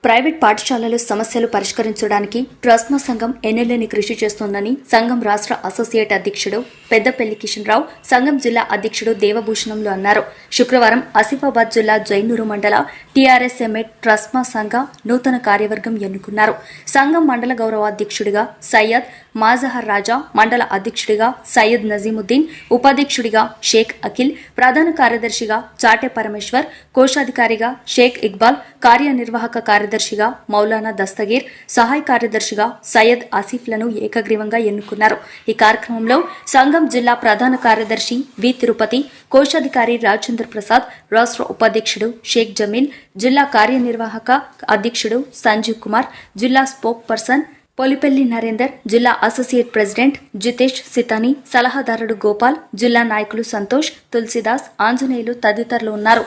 Private పాఠశాలల సమస్యలు పరిష్కరించడానికి ట్రస్మా సంఘం ఎన్నెల్లేని కృషి చేస్తోందని సంఘం రాష్ట్ర అసోసియేట్ అధ్యక్షుడు పెద్దపల్లి కిషన్ రావు, సంఘం జిల్లా అధ్యక్షుడు దేవభూషణంలు అన్నారు. శుక్రవారం ఆసిఫాబాద్ జిల్లా జైనూరు మండల టీఆర్ఎస్ ఎంఏ ట్రస్మా సంఘ నూతన కార్యవర్గం ఎన్నుకున్నారు. సంఘం మండల గౌరవాధ్యక్షుడిగా సయ్యద్ మాజహర్ రాజా, మండల అధ్యక్షుడిగా సయ్యద్ నజీముద్దీన్, ఉపాధ్యక్షుడిగా షేక్ అఖిల్, ప్రధాన కార్యదర్శిగా చాటే పరమేశ్వర్, కోశాధికారిగా షేక్ ఇక్బాల్, కార్యనిర్వాహక కార్యదర్శిగా మౌలానా దస్తగీర్, సహాయ కార్యదర్శిగా సయ్యద్ ఆసిఫ్లను ఏకగ్రీవంగా ఎన్నుకున్నారు. ఈ కార్యక్రమంలో సంఘం జిల్లా ప్రధాన కార్యదర్శి వి తిరుపతి, కోశాధికారి రాజేంద్ర ప్రసాద్, రాష్ట్ర ఉపాధ్యక్షుడు షేక్ జమీల్, జిల్లా కార్యనిర్వాహక అధ్యక్షుడు సంజీవ్ కుమార్, జిల్లా స్పోక్ పర్సన్ పోలిపెల్లి నరేందర్, జిల్లా అసోసియేట్ ప్రెసిడెంట్ జితేష్ సితాని, సలహాదారుడు గోపాల్, జిల్లా నాయకులు సంతోష్, తులసిదాస్, ఆంజనేయులు తదితరులు ఉన్నారు.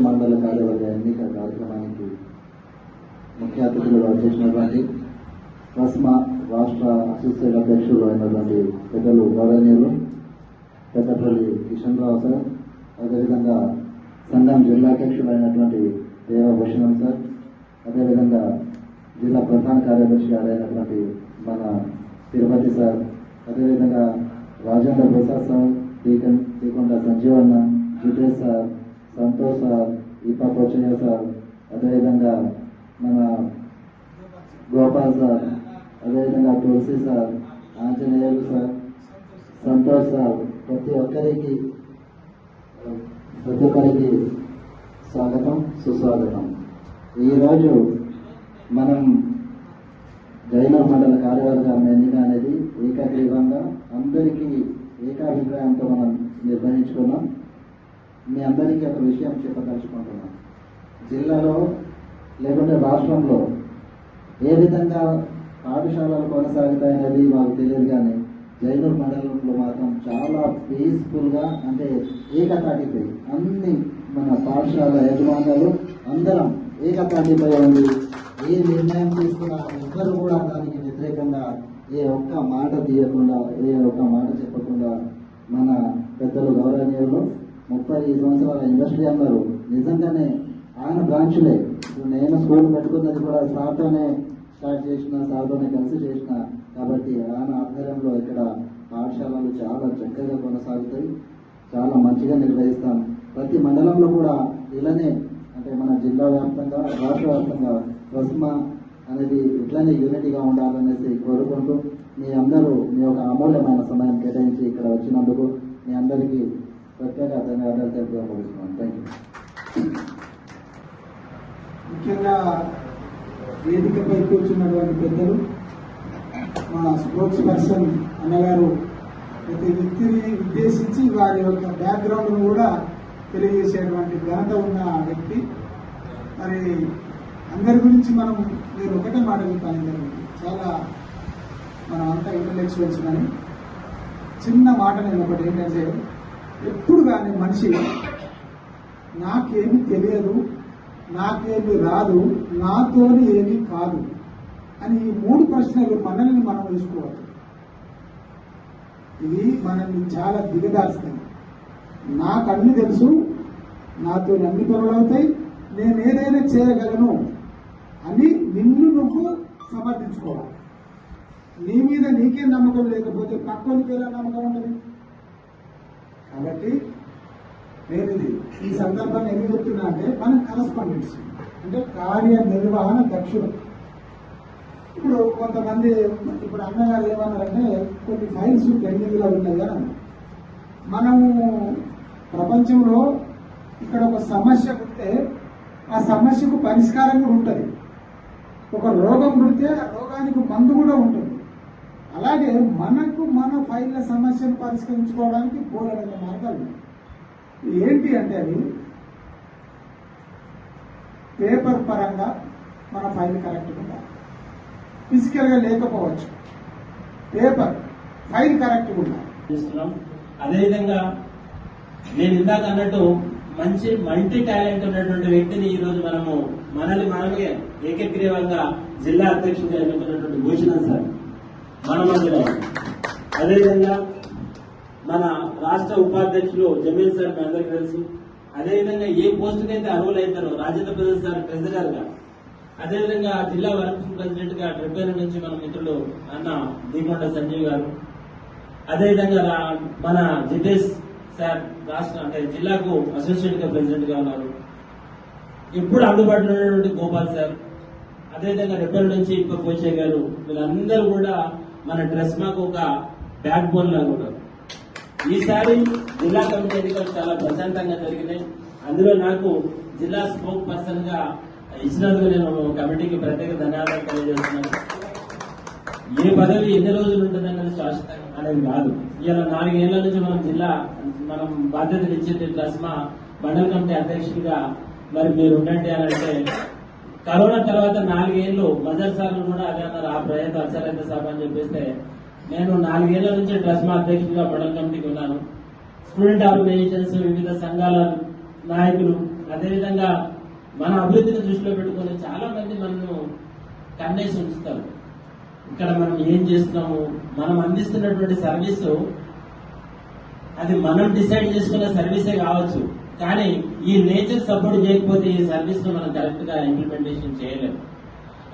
మండల కార్యవర్గ ఎన్నిక కార్యక్రమానికి ముఖ్య అతిథులుగా చేసినటువంటి ట్రస్మా రాష్ట్ర అసోసియేట్ అధ్యక్షులు అయినటువంటి పెద్దలు గౌరవనీయులు పెద్దపల్లి కిషన్ రావు సార్, అదేవిధంగా సంఘం జిల్లా అధ్యక్షులు అయినటువంటి దేవభూషణం సార్, అదేవిధంగా జిల్లా ప్రధాన కార్యదర్శి గారు అయినటువంటి మన తిరుపతి సార్, అదేవిధంగా Rajendra Prasad sir, Srikonda Sanjeevanna, Jitesh sir, Santosh sir, Eepa Kochayya sir, అదేవిధంగా మన గోపాల్ సార్, అదేవిధంగా Tulasi sir, Anjaneyulu sir, Santosh sir, ప్రతి ఒక్కరికి స్వాగతం సుస్వాగతం. ఈరోజు మనం జైనూర్ మండల కార్యవర్గ ఎన్నిక అనేది ఏకగ్రీవంగా అందరికీ ఏకాభిప్రాయంతో మనం నిర్వహించుకున్నాం. మీ అందరికీ ఒక విషయం చెప్పదలుచుకుంటున్నాం. జిల్లాలో లేకుంటే రాష్ట్రంలో ఏ విధంగా పాఠశాలలు కొనసాగుతాయనేది మాకు తెలియదు, కానీ జైనూర్ మండలంలో మాత్రం చాలా పీస్ఫుల్గా, అంటే ఏకతాటిపై అన్ని మన పాఠశాల యజమానులు అందరం ఏకతాటిపై ఉంది. ఏ నిర్ణయం తీసుకున్నా ఎవ్వరు కూడా దానికి వ్యతిరేకంగా ఏ ఒక్క మాట తీయకుండా, ఏ ఒక్క మాట చెప్పకుండా మన పెద్దలు గౌరవనీయులు 30 సంవత్సరాల ఇండస్ట్రీ అన్నారు. నిజంగానే ఆయన బ్రాంచ్లే. నేను స్కూల్ పెట్టుకున్నది కూడా సార్తోనే స్టార్ట్ చేసిన, సార్తోనే కలిసి చేసిన. కాబట్టి ఆయన ఆధ్వర్యంలో ఇక్కడ పాఠశాలలు చాలా చక్కగా కొనసాగుతాయి, చాలా మంచిగా నిర్వహిస్తాం. ప్రతి మండలంలో కూడా ఇలానే, అంటే మన జిల్లా వ్యాప్తంగా రాష్ట్ర వ్యాప్తంగా ట్రస్మా అనేది ఇట్లానే యూనిటీగా ఉండాలనేసి కోరుకుంటూ మీ అందరూ మీ యొక్క అమూల్యమైన సమయం కేటాయించి ఇక్కడ వచ్చినందుకు మీ అందరికీ ప్రత్యేక ధన్యవాదాలు తెలుపుకోబడుతున్నాను. Thank you. ముఖ్యంగా వేదికపై కూర్చున్నటువంటి పెద్దలు, మా స్పోర్ట్స్ పర్సన్ అన్నగారు ప్రతి వ్యక్తిని ఉద్దేశించి వారి యొక్క బ్యాక్గ్రౌండ్ను కూడా తెలియజేసేటువంటి ఘనత ఉన్న వ్యక్తి. మరి అందరి గురించి నేను ఒకటే మాట చెప్తాను, చాలా మనం అంతా ఇంటలెక్చువల్స్. కానీ చిన్న మాట నేను ఒకటి ఏంటంటే, ఎప్పుడు కానీ మనిషి నాకేమి తెలియదు, నాకేమి రాదు, నాతోని ఏమీ కాదు అని ఈ 3 ప్రశ్నలు మనల్ని మనం వేసుకోవాలి. ఇది మనల్ని చాలా దిగదార్చుతాయి. నాకు అన్ని తెలుసు, నాతో అన్ని పనులు అవుతాయి, నేను ఏదైనా చేయగలను అని నిన్ను నువ్వు సమర్థించుకోవాలి. నీ మీద నీకే నమ్మకం లేకపోతే పక్కనికి ఎలా నమ్మకం ఉంటుంది? కాబట్టి నేను ఈ సందర్భంగా ఎందుకు చెప్తున్నా అంటే, మన కరస్పాండెన్స్ అంటే కార్యనిర్వహణ దక్షుడు. ఇప్పుడు కొంతమంది, ఇప్పుడు అన్నగారు ఏమన్నారంటే కొన్ని ఫైల్స్ పెండింగ్లో ఉన్నాయి అని. మనము ప్రపంచంలో ఇక్కడ ఒక సమస్య ఉంటే ఆ సమస్యకు పరిష్కారం కూడా ఉంటుంది. ఒక రోగం పుడితే ఆ రోగానికి మందు కూడా ఉంటుంది. అలాగే మనకు మన ఫైళ్ళ సమస్యను పరిష్కరించుకోవడానికి బోలెడైన మార్గాలు ఏంటి అంటే, అది పేపర్ పరంగా మన ఫైల్ కరెక్ట్గా ఉండాలి. ఫిజికల్గా లేకపోవచ్చు, పేపర్ ఫైల్ కరెక్ట్గా ఉండాలి. అదేవిధంగా నేను ఇందాక అన్నట్టు మంచి మల్టీ టాలెంట్ ఉన్నటువంటి వ్యక్తిని ఈ రోజు మనమే ఏకగ్రీవంగా జిల్లా అధ్యక్షుడిగా ఎన్నుకున్నటువంటి భూషణం సార్ మన మధ్యలో. అదేవిధంగా మన రాష్ట్ర ఉపాధ్యక్షులు జమీల్ సార్ మీ అందరికీ తెలుసు, అదేవిధంగా ఏ పోస్టుకి అయితే అర్హులు అవుతారో రాజేంద్ర ప్రసాద్ సార్ ట్రెజరర్ గా, అదేవిధంగా జిల్లా వర్కింగ్ ప్రెసిడెంట్ గా ట్రిబ్యూనల్ నుంచి మన మిత్రులు అన్న దీకొండ సంజీవ్ గారు, అదేవిధంగా మన జితేష్ సార్ రాష్ట్ర అంటే జిల్లాకు అసోసియేట్ గా ప్రెసిడెంట్ గా ఉన్నారు. ఎప్పుడు అందుబాటులో ఉన్నటువంటి గోపాల్ సార్, అదేవిధంగా రెబ్బెల్ నుంచి ఇంకో కోచే గారు, వీళ్ళందరూ కూడా మన ట్రెస్మాకు ఒక బ్యాక్ బోన్ లాగా ఉన్నారు. ఈసారి జిల్లా కమిటీ ఎన్నికలు చాలా ప్రశాంతంగా జరిగినాయి. అందులో నాకు జిల్లా స్పోక్ పర్సన్ గా ఇచ్చినందుకు నేను కమిటీకి ప్రత్యేక ధన్యవాదాలు తెలియజేస్తున్నాను. ఏ పదవి ఎన్ని రోజులు ఉంటుందన్నది శాశ్వతంగా అనేది కాదు. ఇలా 4 ఏళ్ల నుంచి మనం బాధ్యతలు ఇచ్చింది ట్రస్మా మండల కమిటీ అధ్యక్షుడిగా. మరి మీరు ఉండండి అని అంటే కరోనా తర్వాత 4 ఏళ్లు మజర్ సార్లు కూడా అదే అన్నారు, ఆ ప్రయత్నం అసరైతే సాబ్ అని చెప్పేస్తే నేను 4 ఏళ్ల నుంచి ట్రస్మా అధ్యక్షుడిగా మండల కమిటీకి ఉన్నాను. స్టూడెంట్ ఆర్గనైజేషన్స్, వివిధ సంఘాల నాయకులు, అదేవిధంగా మన అభివృద్ధిని దృష్టిలో పెట్టుకుని చాలా మంది మనను కన్నేసి ఉంచుతారు. ఇక్కడ మనం ఏం చేస్తున్నాము, మనం అందిస్తున్నటువంటి సర్వీసు అది మనం డిసైడ్ చేసుకున్న సర్వీసే కావచ్చు, కానీ ఈ నేచర్ సపోర్ట్ చేయకపోతే ఈ సర్వీస్ ను మనం కరెక్ట్ గా ఇంప్లిమెంటేషన్ చేయలేము.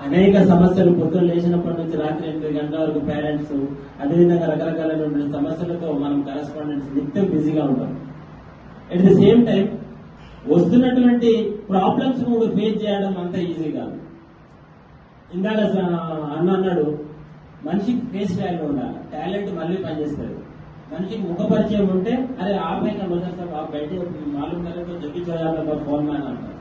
అనేక సమస్యలు పొద్దున లేచినప్పటి నుంచి రాత్రి 8 గంటల వరకు పేరెంట్స్, అదేవిధంగా రకరకాలైనటువంటి సమస్యలతో మనం కరెస్పాండెంట్స్ నిత్యం బిజీగా ఉంటాం. అట్ ది సేమ్ టైం వస్తున్నటువంటి ప్రాబ్లమ్స్ కూడా ఫేస్ చేయడం అంత ఈజీ కాదు. ఇందాక అన్న అన్నాడు, మనిషికి ఫేస్ వాల్యూ ఉండాలి, టాలెంట్ మళ్ళీ పనిచేస్తుంది. మనిషికి ముఖ పరిచయం ఉంటే అరే ఆపైన బయట మాలూమ్ కరెక్ట్ జగ్గి చేయాలి ఫోన్ మ్యాన్ అంటారు.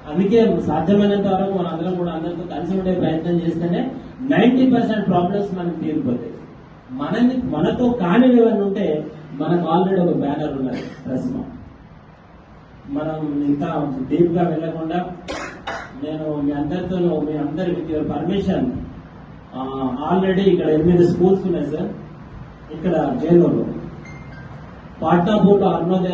అందుకే సాధ్యమైనంత వరకు మన అందరం కూడా అందరితో కలిసి ఉండే ప్రయత్నం చేస్తేనే 90% ప్రాబ్లమ్స్ మనకు తీరిపోతాయి. మనతో కానివి ఏమైనా ఉంటే మనకు ఆల్రెడీ ఒక బ్యానర్ ఉన్నది ప్రశ్న. మనం ఇంకా డీప్ గా వెళ్లకుండా నేను మీ అందరి విత్ యువర్ పర్మిషన్ ఆల్రెడీ ఇక్కడ 8 స్కూల్స్ ఉన్నాయి సార్. ఇక్కడ జైల్లో పాట్నాపూర్లో అరుణోదయ